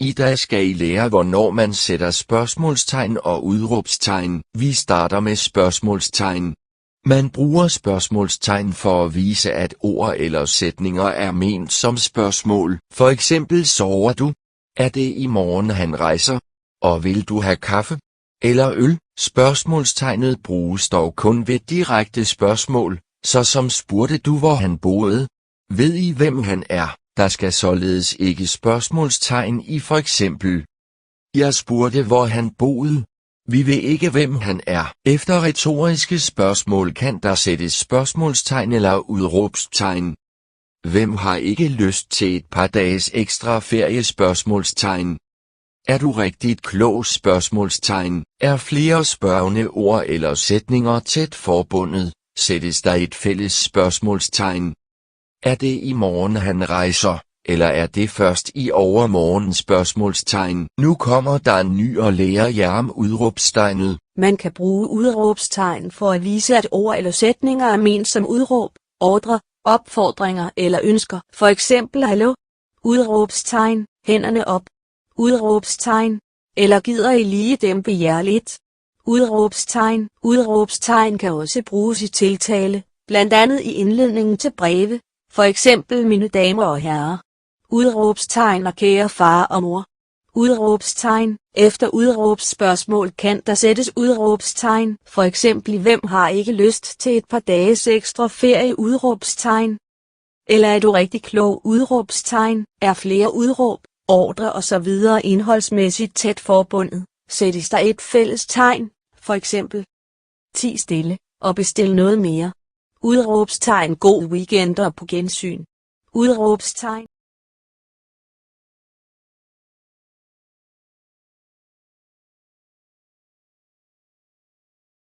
I dag skal I lære, hvornår man sætter spørgsmålstegn og udråbstegn. Vi starter med spørgsmålstegn. Man bruger spørgsmålstegn for at vise, at ord eller sætninger er ment som spørgsmål. For eksempel, sover du? Er det i morgen han rejser? Og vil du have kaffe? Eller øl? Spørgsmålstegnet bruges dog kun ved direkte spørgsmål, såsom spurgte du, hvor han boede? Ved I, hvem han er? Der skal således ikke spørgsmålstegn i for eksempel. Jeg spurgte, hvor han boede. Vi ved ikke, hvem han er. Efter retoriske spørgsmål kan der sættes spørgsmålstegn eller udråbstegn. Hvem har ikke lyst til et par dages ekstra ferie? Spørgsmålstegn. Er du rigtigt klog? Spørgsmålstegn. Er flere spørgende ord eller sætninger tæt forbundet, sættes der et fælles spørgsmålstegn. Er det i morgen han rejser, eller er det først i overmorgen? Spørgsmålstegn. Nu kommer der en ny og lærer jer om udråbstegnet. Man kan bruge udråbstegn for at vise, at ord eller sætninger er ment som udråb, ordre, opfordringer eller ønsker. For eksempel hallo, udråbstegn, hænderne op, udråbstegn, eller gider I lige dæmpe jer lidt? Udråbstegn. Udråbstegn kan også bruges i tiltale, blandt andet i indledningen til breve, for eksempel mine damer og herrer. Udråbstegn og kære far og mor. Udråbstegn. Efter udråbsspørgsmål kan der sættes udråbstegn, for eksempel hvem har ikke lyst til et par dages ekstra ferie? Udråbstegn. Eller er du rigtig klog? Udråbstegn. Er flere udråb, ordre osv. indholdsmæssigt tæt forbundet, sættes der et fælles tegn, for eksempel ti stille og bestil noget mere. Udråbstegn. God weekend og på gensyn. Udråbstegn.